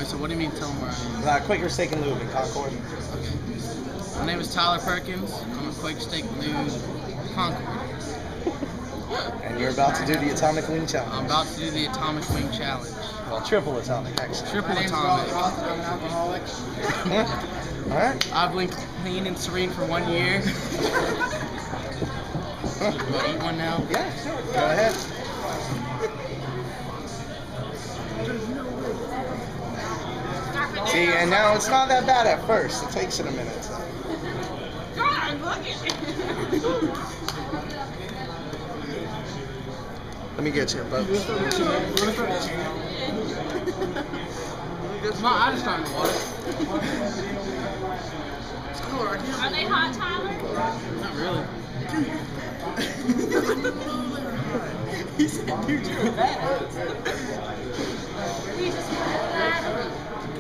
so what do you mean tell them where I am? Quaker Steak and Lube in Concord. Okay. My name is Tyler Perkins. I'm a Quaker Steak and Lube, Concord. And you're about to do the Atomic Wing Challenge. I'm about to do the Atomic Wing Challenge. Well, Triple Atomic, actually. Triple Atomic. I'm an alcoholic. Alright. I've been clean and serene for 1 year. Do I eat one now? Yeah, sure. Go ahead. See, and now it's not that bad at first. It takes it a minute. God, look at it. Let me get you, folks. My eyes are starting to water. Are they hot, Tyler? Not really. He said, dude, you're that. We just want camaraderie.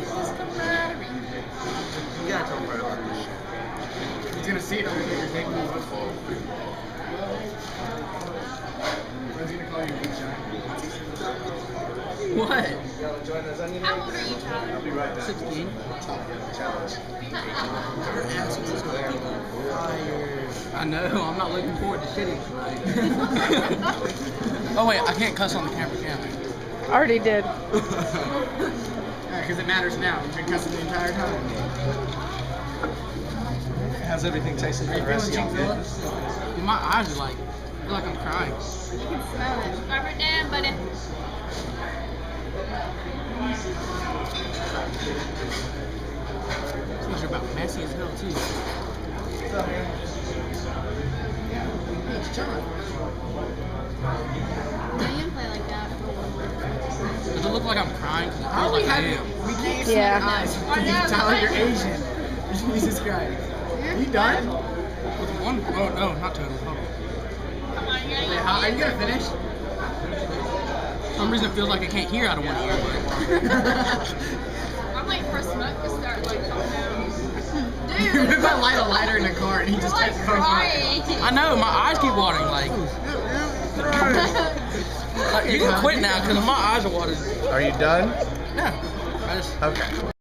Just camaraderie. You gotta come right about this shit. He's gonna see it over here. Take me before. What's he gonna call you, big giant? What? How old are you, Tyler? I'll be right back. 16. Challenge. I know, I'm not looking forward to shitting tonight. Oh wait, I can't cuss on the camera, can I? Already did. Because it matters now. You've been cussing the entire time. How's everything tasting for the rest of y'all? Good? My eyes are like, I feel like I'm crying. You can smell it. Rub it down, buddy. These are about messy as hell too. Hey, it's John. No, you can play like that. Does it look like I'm crying? Because it How feels we like I have am. we can't see Yeah. your eyes. I know, Tyler, you're but- Asian. Jesus Christ. Are you done? With one, oh no, not total. Hold on. Come on, you Wait, are you gonna finish? For some reason it feels like I can't hear out of one ear, but I'm waiting for smoke to start like coming out. You're Dude, gonna light a lighter in the car and he I'm just like kept going by. crying. I know, my eyes keep watering, like you can quit now because my eyes are watering. Are you done? No, I just Okay.